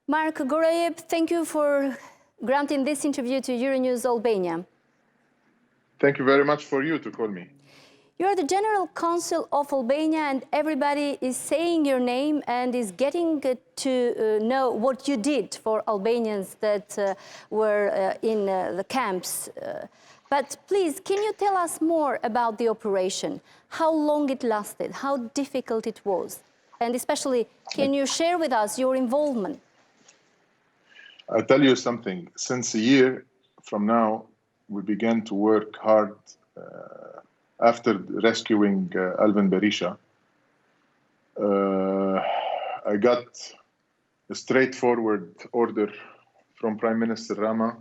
Mark Gorayev, thank you for granting this interview to Euronews Albania. Thank you very much for you to call me. You're the General Consul of Albania, and everybody is saying your name and is getting to know what you did for Albanians that were in the camps. But please, can you tell us more about the operation? How long it lasted, how difficult it was? And especially, can you share with us your involvement? I'll tell you something. Since a year from now, we began to work hard after rescuing Alvin Berisha. I got a straightforward order from Prime Minister Rama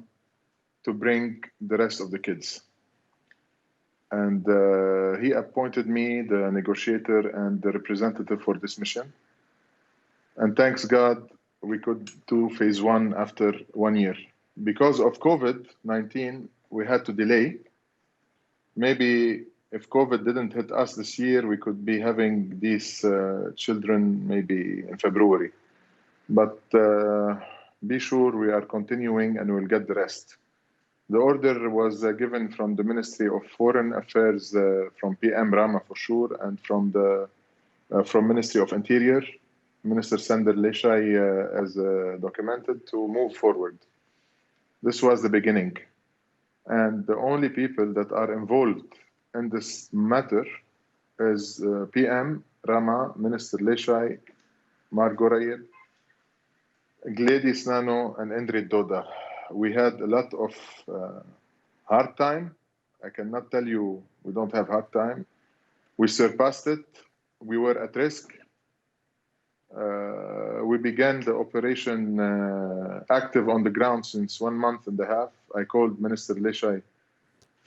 to bring the rest of the kids. And he appointed me the negotiator and the representative for this mission. And thanks God, we could do phase one after 1 year. Because of COVID-19, we had to delay. Maybe if COVID didn't hit us this year, we could be having these children maybe in February. But be sure we are continuing and we'll get the rest. The order was given from the Ministry of Foreign Affairs, from PM Rama for sure, and from the Ministry of Interior, Minister Sender Leshai, as documented, to move forward. This was the beginning. And the only people that are involved in this matter is PM Rama, Minister Leshai, Mark Gorayev, Gladys Nano, and Indrid Doda. We had a lot of hard time. I cannot tell you we don't have hard time. We surpassed it. We were at risk. We began the operation active on the ground since 1.5 months. I called Minister Leshai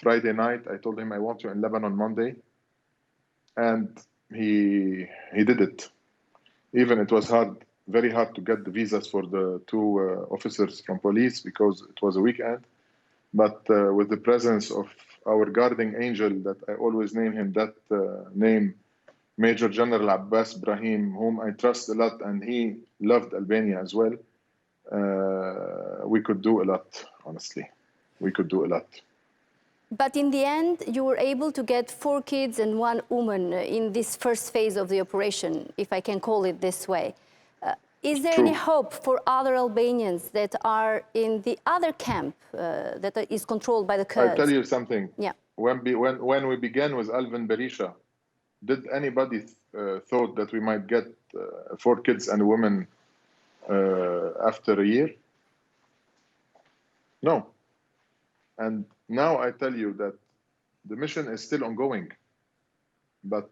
Friday night. I told him I want you in Lebanon Monday. And he did it. Even it was hard, very hard to get the visas for the two officers from police because it was a weekend. But with the presence of our guarding angel, that I always name him that name, Major General Abbas Brahim, whom I trust a lot, and he loved Albania as well, we could do a lot, honestly. We could do a lot. But in the end, you were able to get 4 kids and 1 woman in this first phase of the operation, if I can call it this way. Is there any hope for other Albanians that are in the other camp that is controlled by the Kurds? I'll tell you something. Yeah. When we began with Alvin Berisha, did anybody thought that we might get 4 kids and a woman after a year? No. And now I tell you that the mission is still ongoing. But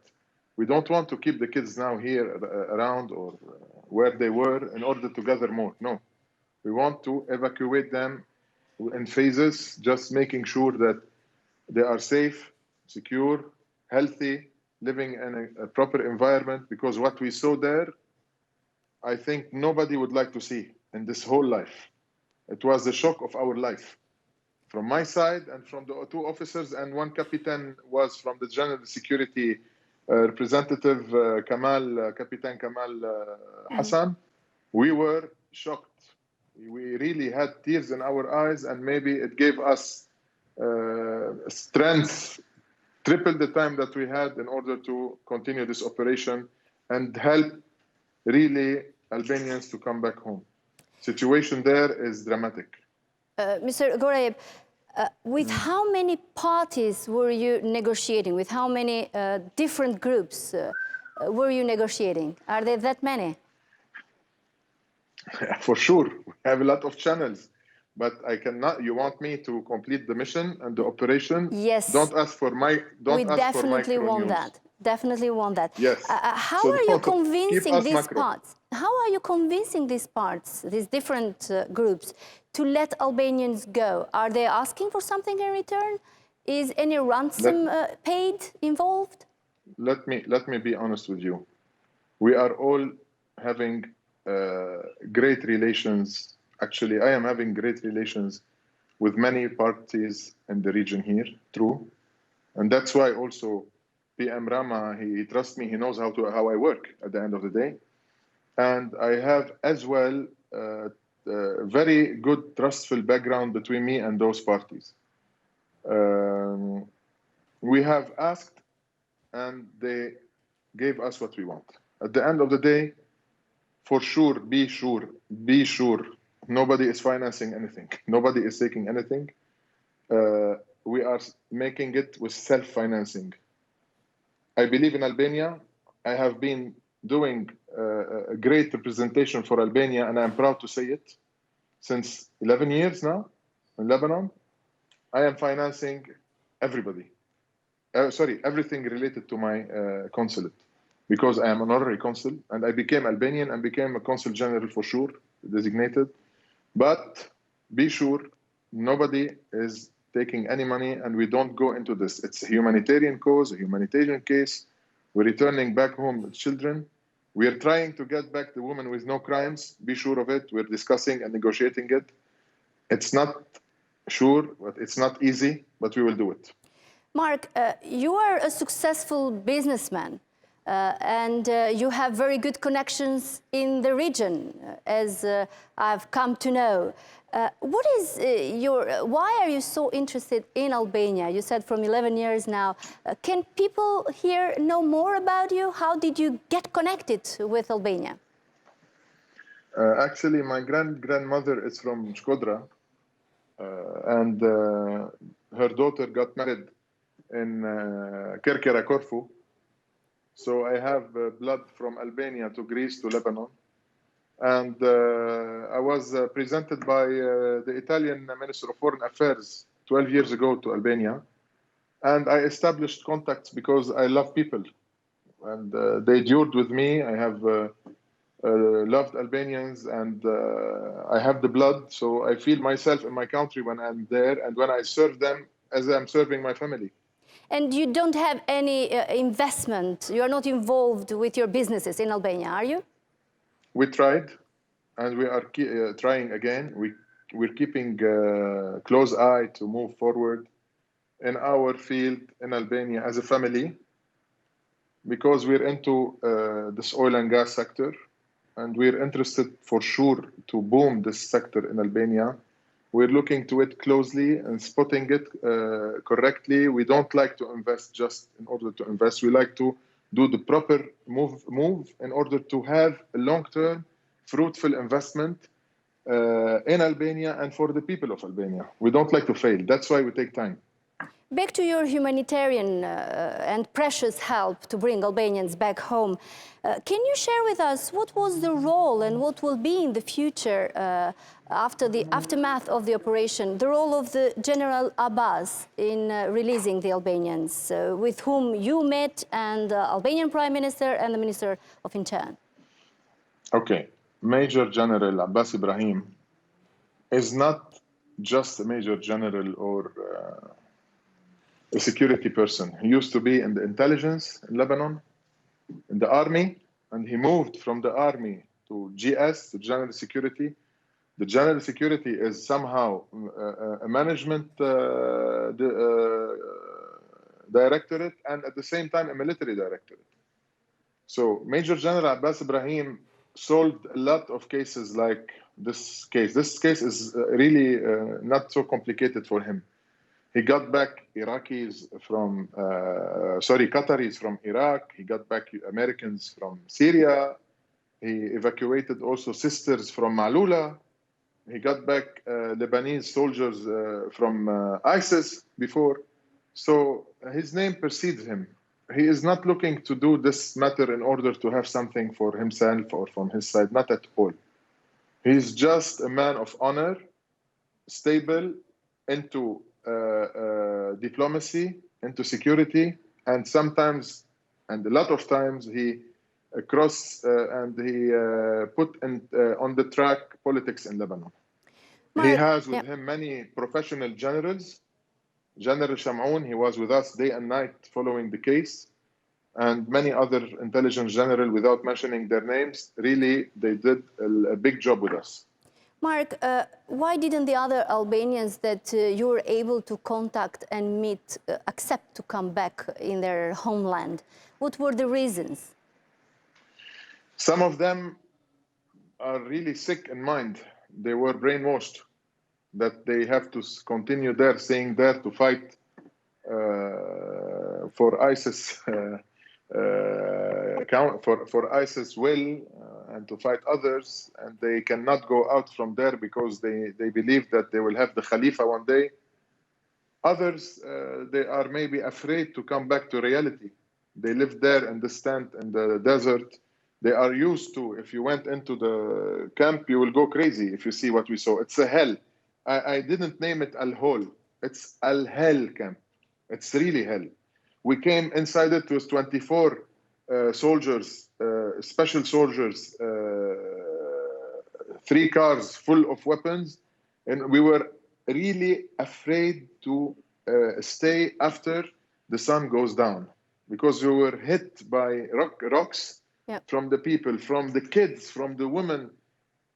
we don't want to keep the kids now here around or where they were in order to gather more. No. We want to evacuate them in phases, just making sure that they are safe, secure, healthy, living in a proper environment, because what we saw there, I think nobody would like to see in this whole life. It was the shock of our life. From my side and from the 2 officers, and 1 captain was from the General Security Representative, Captain Kamal Hassan. We were shocked. We really had tears in our eyes, and maybe it gave us strength, triple the time that we had in order to continue this operation and help really Albanians to come back home. Situation there is dramatic. Mr. Gorayev, with how many parties were you negotiating? With how many different groups were you negotiating? Are there that many? For sure. We have a lot of channels. But I cannot. You want me to complete the mission and the operation? Yes. Don't ask for my. Don't we ask for my. Definitely want that. Definitely want that. Yes. How So are you convincing these macro. parts? How are you convincing these parts, these different groups, to let Albanians go? Are they asking for something in return? Is any ransom paid involved? Let me be honest with you. We are all having great relations. Actually, I am having great relations with many parties in the region here, true. And that's why also PM Rama, he trusts me, he knows how I work at the end of the day. And I have as well very good, trustful background between me and those parties. We have asked, and they gave us what we want. At the end of the day, for sure, be sure, nobody is financing anything. Nobody is taking anything. We are making it with self-financing. I believe in Albania. I have been doing a great representation for Albania, and I'm proud to say it. Since 11 years now in Lebanon, I am financing everybody. Everything related to my consulate, because I am an honorary consul, and I became Albanian and became a consul general for sure, designated. But be sure, nobody is taking any money, and we don't go into this. It's a humanitarian cause, a humanitarian case. We're returning back home the children. We are trying to get back the woman with no crimes. Be sure of it. We're discussing and negotiating it. It's not sure, but it's not easy, but we will do it. Mark, you are a successful businessman, and you have very good connections in the region, as I've come to know. Why are you so interested in Albania? You said from 11 years now. Can people here know more about you? How did you get connected with Albania? Actually, my grandmother is from Shkodra, and her daughter got married in Kerkera, Corfu. So I have blood from Albania to Greece to Lebanon. And I was presented by the Italian Minister of Foreign Affairs 12 years ago to Albania. And I established contacts because I love people. And they endured with me. I have loved Albanians, and I have the blood. So I feel myself in my country when I'm there, and when I serve them as I'm serving my family. And you don't have any investment? You are not involved with your businesses in Albania, are you? We tried, and we are trying again. We're keeping a close eye to move forward in our field in Albania as a family, because we're into this oil and gas sector, and we're interested for sure to boom this sector in Albania. We're looking to it closely and spotting it correctly. We don't like to invest just in order to invest. We like to do the proper move in order to have a long-term, fruitful investment in Albania and for the people of Albania. We don't like to fail. That's why we take time. Back to your humanitarian and precious help to bring Albanians back home. Can you share with us what was the role and what will be in the future after the aftermath of the operation, the role of the General Abbas in releasing the Albanians, with whom you met, and the Albanian Prime Minister and the Minister of Interior? Okay. Major General Abbas Ibrahim is not just a Major General or a security person. He used to be in the intelligence in Lebanon, in the army, and he moved from the army to GS, the General Security. The General Security is somehow a management directorate, and at the same time a military directorate. So Major General Abbas Ibrahim solved a lot of cases like this case. This case is really not so complicated for him. He got back Qataris from Iraq. He got back Americans from Syria. He evacuated also sisters from Malula. He got back Lebanese soldiers from ISIS before. So his name precedes him. He is not looking to do this matter in order to have something for himself or from his side, not at all. He's just a man of honor, stable, into diplomacy, into security, and sometimes, and a lot of times, he put on the track politics in Lebanon. He has with him many professional generals. General Sham'oun, he was with us day and night following the case, and many other intelligence generals, without mentioning their names. Really, they did a big job with us. Mark, why didn't the other Albanians that you were able to contact and meet accept to come back in their homeland? What were the reasons? Some of them are really sick in mind. They were brainwashed that they have to continue there, staying there to fight for ISIS, for ISIS will, and to fight others, and they cannot go out from there because they believe that they will have the Khalifa one day. Others, they are maybe afraid to come back to reality. They live there in the tent in the desert. They are used to, if you went into the camp, you will go crazy if you see what we saw. It's a hell. I didn't name it Al-Hol. It's Al-Hell camp. It's really hell. We came inside it with 24 soldiers, special soldiers, 3 cars full of weapons. And we were really afraid to stay after the sun goes down because we were hit by rocks from the people, from the kids, from the women.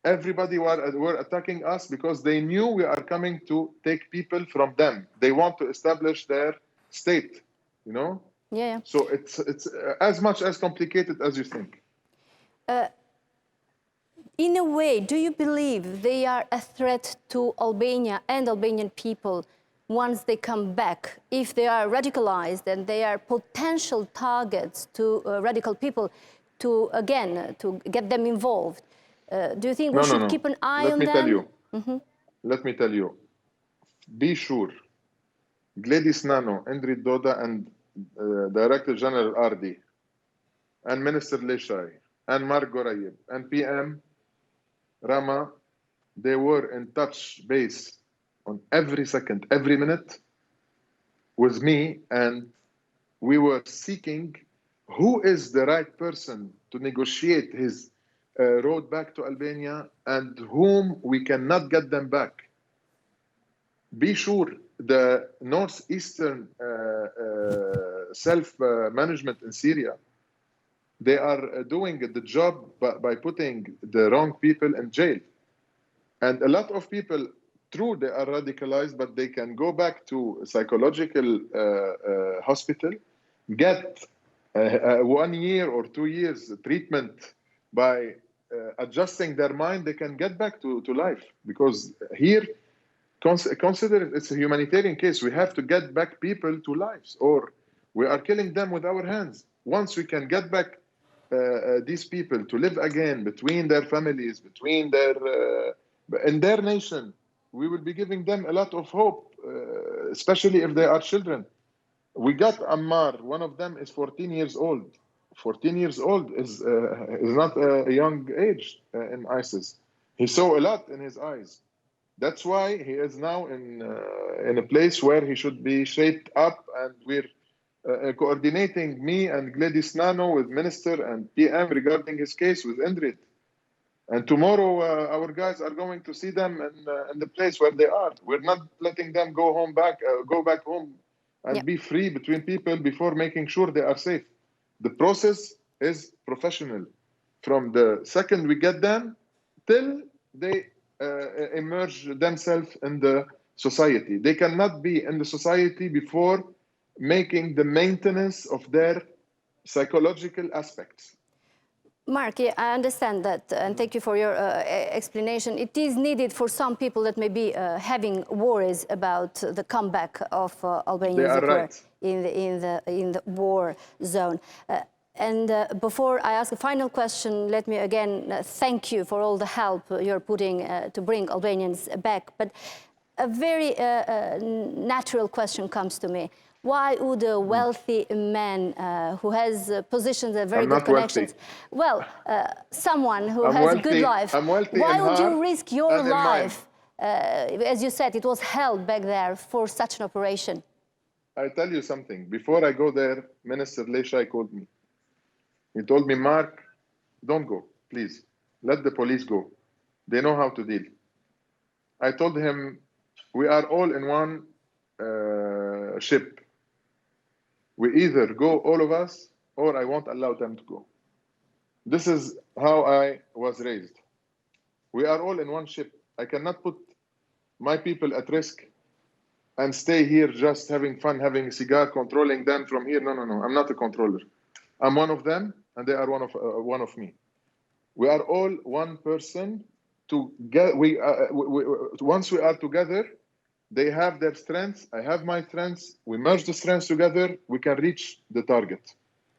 Everybody were attacking us because they knew we are coming to take people from them. They want to establish their state, you know? Yeah. So it's as much as complicated as you think. In a way, do you believe they are a threat to Albania and Albanian people once they come back? If they are radicalized and they are potential targets to radical people to, again, to get them involved, do you think we should keep an eye on them? Let me tell you. Be sure. Gladys Nano, Indrid Doda, and Director General Ardi, and Minister Leshai, and Mark Gorayeb, and PM Rama, they were in touch base on every second, every minute with me, and we were seeking who is the right person to negotiate his road back to Albania and whom we cannot get them back. Be sure the northeastern self-management in Syria, they are doing the job by putting the wrong people in jail. And a lot of people, true, they are radicalized, but they can go back to psychological hospital, get 1 year or 2 years treatment by adjusting their mind. They can get back to life. Because here, consider it's a humanitarian case. We have to get back people to lives, or we are killing them with our hands. Once we can get back these people to live again between their families, between their in their nation, we will be giving them a lot of hope, especially if they are children. We got Ammar. One of them is 14 years old. 14 years old is not a young age in ISIS. He saw a lot in his eyes. That's why he is now in a place where he should be shaped up, and we're coordinating me and Gladys Nano with Minister and PM regarding his case with Indrid. And tomorrow our guys are going to see them in the place where they are. We're not letting them go back home and be free between people before making sure they are safe. The process is professional. From the second we get them till they emerge themselves in the society. They cannot be in the society before making the maintenance of their psychological aspects. Mark, yeah, I understand that, and thank you for your explanation. It is needed for some people that may be having worries about the comeback of Albanians in the war zone. And before I ask a final question, let me again thank you for all the help you're putting to bring Albanians back. But a very natural question comes to me. Why would a wealthy man who has positions and very good connections, someone who has a good life, why would you risk your life? As you said, it was hell back there for such an operation. I tell you something. Before I go there, Minister Leshai called me. He told me, Mark, don't go, please. Let the police go. They know how to deal. I told him, we are all in one ship. We either go, all of us, or I won't allow them to go. This is how I was raised. We are all in one ship. I cannot put my people at risk and stay here just having fun, having a cigar, controlling them from here. No, no, no. I'm not a controller. I'm one of them, and they are one of me. We are all one person. Once we are together, they have their strengths, I have my strengths. We merge the strengths together, we can reach the target.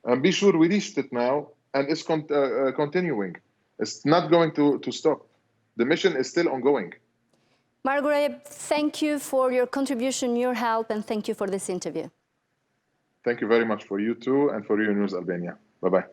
And be sure we reached it now, and it's continuing. It's not going to stop. The mission is still ongoing. Margaret, thank you for your contribution, your help, and thank you for this interview. Thank you very much for you too, and for your News Albania. Bye-bye.